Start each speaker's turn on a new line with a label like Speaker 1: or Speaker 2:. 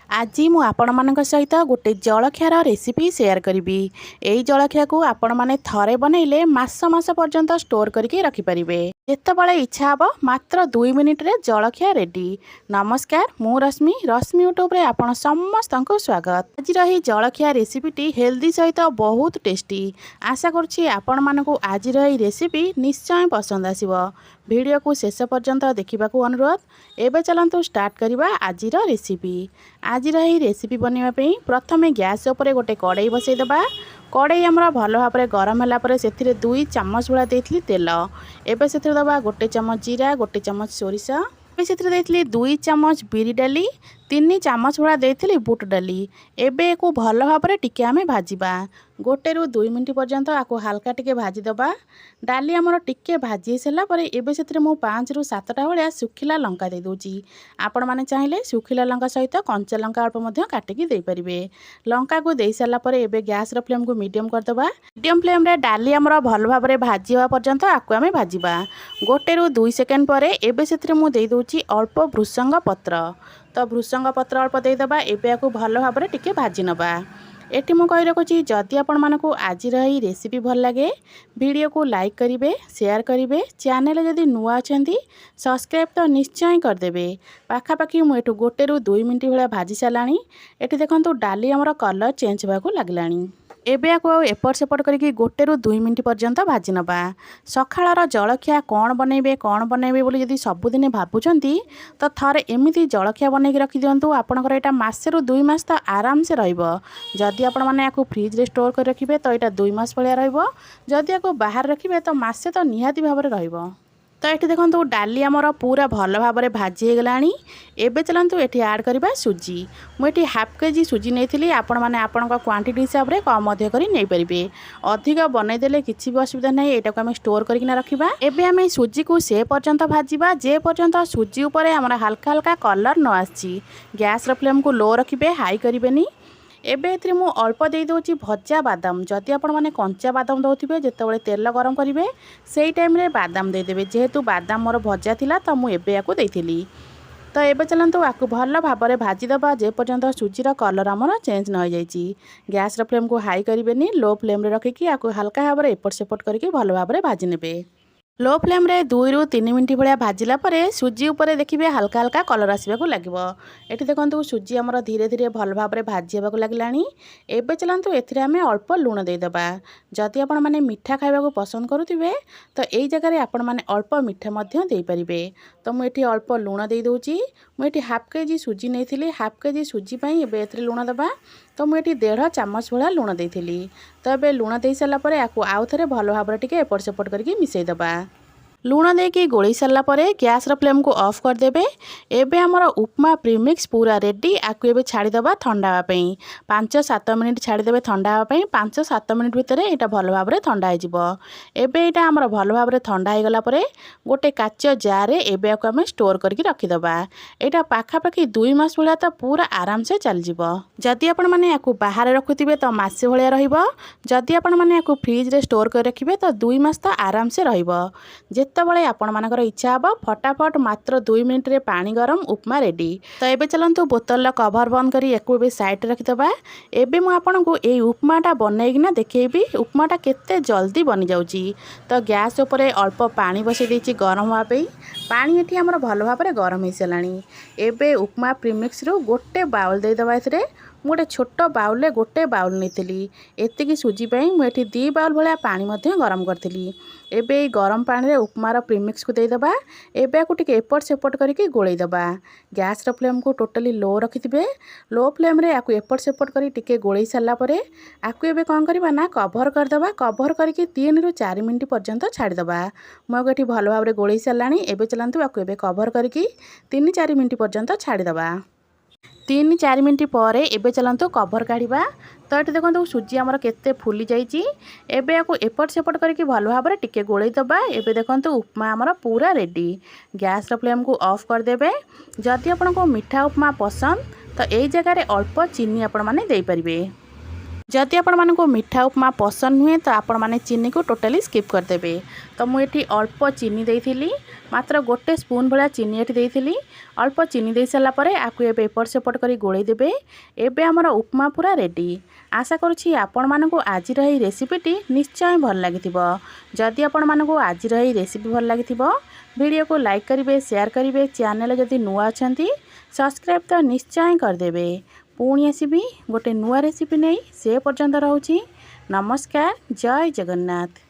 Speaker 1: आज मु आपण मानक सहित गोटे जलखियार रेसिपी शेयर करी। यही जलखिया को आपण माने थरे बनइले मास मास पर्यंत स्टोर करके रखिपारे। जितेबाला इच्छा हम मात्र 2 मिनिट रे जलखिया रेडी। नमस्कार, मु रश्मि यूट्यूब रे आपण समस्त को स्वागत। आज रही जलखिया रेसिपीटी हेल्दी सहित बहुत टेस्टी। आशा करुँची आपण मानकु आज रही रेसिपी निश्चय पसंद आसिबो। वीडियो को शेष पर्यंत देखा अनुरोध। एबे चलंतु स्टार्ट करवा आज रेसिपी। आज रही रेसिपी बनवाई प्रथमे गैस उपरे गोटे कड़ाई बसईदेबा। कड़ाई आमर भल भाव में गरम है से 2 चामच भला देती तेल। एबे से दबा गोटे चामच जीरा, गोटे चामच सोरिष, से 2 चामच बिरी डाली, 3 चामच भला देती बुट डाली। एबे को भल भाव में टिके आमे भाजिबा। 1 ରୁ 2 मिनट पर्यंत आपको हल्का टिके भाजीदबा। डाली आमर टिके भाजी सारा पर एबे से मु 5 ରୁ 7टा भाया सुखिला लंका दे दूची। आपण माने चाहिए सुखिला लंका सहित कंचा लंका अल्प मध्य काटिकी दे परिबे। लंका को दे सारा पर एबे गैस रो फ्लेम को मीडियम करदबा। मीडियम फ्लेम रे डाली आमर भल भाव में भाजी होवा पर्यंत आपको आमे भाजीबा। 1 ରୁ 2 सेकेंड पर एबे से मु दे दूची अल्प भृसंग पत्र। तो भृसंग पत्र अल्प देदबा। एबे को भल भाव में टिके भाजी नबा। एटी मु कही रखुची जदि आपण मानकु आज रही रेसिपी भल लगे वीडियो को लाइक करिवे, शेयर करिवे। चैनल जदि नुआ अछंती सब्सक्राइब तो निश्चय करदेवे। पाखापाखि मु एठु 1 ରୁ 2 मिनट भाया भाजी साराणी। एटी देखंतु डाली हमर कलर चेंज होबाकू लागलाणी। एबे आको एपट सेपट करके 1 ରୁ 2 मिनट पर्यंत भाजी नबा। सखाळर जलखिया कौन बनइबे बोली जदि सबुदिन भाबुचंती तो थरे एमिति जलखिया बनैकी रखि दियंतु। आपनकर एटा मासे रू 2 मास तो आराम से रहिबो। जदि आपण माने याकू फ्रिज रे स्टोर कर रखिबे तो एटा 2 मास भलिया रहिबो। जदि याकू बाहर रखिबे तो मासे तो निहाती भाव में रहिबो। तो ये देखो डाली आमर पूरा भल भाव में भाजी होगलानी। एबे चलतु ये ऐड करवा सुजी। मुझे हाफ केजी सुजी नहीं आपण मैंने आपण क्वांटिटी हिसाब से कम अधिक नहीं। अधिक बनईदेले किसी भी असुविधा नहीं। यहाँ को आम स्टोर करके रखा। एबे आम सुजी को से पर्यंत भाजवा जे पर्यंत सुजी उपर आमर हल्का हल्का कलर न आसी। गैस फ्लेम को लो रखिए, हाई करें। एबे एथरे मु अल्प दे दोची भजा बादाम। जदि आपण माने कंचा बादाम दउथिबे जेतेबेले तेल गरम करिवे सेई टाइम रे बादाम दे देबे। जेहेतु बादाम मोर भजा थिला तो मु एबे याकू देथिली। तो एबे चलंतु आकू भल भाव में भाजी दबा जे पर्यंत सुजीर कलर आमर चेंज न हो जाइछि। गैस फ्लेम को हाई करिवेनी, लो फ्लेम रे रखिकी आकू हल्का भाव में एपट सेपट करके भल भाव में भाजी नेबे। लो फ्लेम रे 2 ରୁ 3 मिनट भाया भाजिला परे सुजी उपरे देखिए हल्का हल्का कलर आसवाक लगे। ये देखो सुजी आमर धीरे धीरे भल भाव में भाजी होगा लगे। एबे चलतु एथिरे आमे अल्प लुण देदेबा। जदि आपण माने मीठा खाइबा पसंद करुथिबे तो यही जगह आपण माने अल्प मीठा मध्य दे परिबे। तो मुझे अल्प लुण दे दूची। मुझे हाफ केजी सुजी नहीं, हाफ केजी सुजी पई एबे एथिरे लुण दबा। तो मुझे 1.5 चामच भाया लुण देथिली। तो एबे लुण दे सारा पर आकू आउ थरे भल भाव में टिके एपट सेपट करके मिसई दबा। लुण देकी गोली सारा पर गैस फ्लेम को ऑफ करदेबे। एबे हमर उपमा प्रीमिक्स पूरा रेडी। आकु एबे छाड़ीदबा ठंडा होगापी। 5-7 मिनिट छाड़ीदेवे ठंडा होगापी। 5-7 मिनिट भितर यहाँ भल भाव में ठंडा हो। एबे यहाँ आमर भल भाव में ठंडा हो गला परे गोटे काच जार एबे आकु आमे स्टोर करके रखीदबा। यहाँ पाखापाखि 2 मास भाया तो पूरा आराम से चल जिवो। जदि आपण माने याकू बाहर रखुथिबे तो मासे भाया रहिबो। जदि आपण माने याकू फ्रिज रे स्टोर कर रखिबे तो 2 मास तो आराम से रहिबो। जेतेबेले आपण मानकर इच्छा हम फटाफट मात्र 2 मिनिट रे पानी गरम उपमा रेडी। तो एबे चलंतु बोतल कवर बंद करी एको बे साइड रखिदबा। एबे मु आपन को ए उपमाटा बनैगिना देखेबी उपमाटा केते जल्दी बनी जाउची। तो गैस उपरे अल्प पानी बसै देछि गरम होआ पे। पानी एठी हमर भल भाव में गरम हो सारानी। एबे उपमा प्रीमिक्स रो गोटे बाउल दे दबा। एथरे गोटे छोट बाउल रे गोटे बाउल नहीं एतिकी सुजी पाई मुझे 2 बाउल भाया पानी गरम करी। एबे गरम पानी रे उपमार प्रीमिक्स को देदबा। एबे आकु टिके एपट सेपट करके गोलैदबा। गैस फ्लेम को टोटली लो रखिथिबे। लो फ्लेम रे आकु एपट सेपट करी टिके गोलै सारा परे आकु एबे कोन करबा ना कवर करदबा। कवर करके 3 ରୁ 4 मिनिट पर्यंत छाड़ीदबा। मु एठी भल भाव में गोलै सारानी। एबे चलंतु आकु एबे कवर करके 3-4 मिनिट पर्यंत छाड़ीदबा। 3-4 मिनिट पर एबे चलंतु कवर काढ़ा। तो ये देखो सुजी आमर केते फुली जाइए। एबे याकू एपट सेपट करके भल भाव में टिके गोलै दबा। एबे देखो उपमा आमर पूरा रेडी। गैस फ्लेम को ऑफ करदेबे। जदि आपन को मीठा उपमा पसंद तो यही जगह अल्प चीनी आपण माने दे परिबे। जदि आपण मानक मिठा उपमा पसंद नुहे तो आपण माने चीनी को टोटाली स्किप करदेबे। तो मुझे अल्प चीनी देइथिली, मात्र गोटे स्पून भाया चीनी एठी देइथिली। अल्प चीनी दे सारा पर आपको एबे एपट सेपट करी गोळेई देबे। एबे हमर उपमा पूरा रेडी। आशा करुछि आपण मानक आज रही रेसिपीटी निश्चय भल लागिथिबो। जदि आपण मानक आज रही रेसिपी भल लागिथिबो वीडियो को लाइक करिवे, शेयर करिवे। चैनल जदि नुआ अछंती सब्सक्राइब तो निश्चय करदेबे। पुणी आसबि गोटे नुआ रेसिपी नहीं, से पर्यंत रहूछि। नमस्कार, जय जगन्नाथ।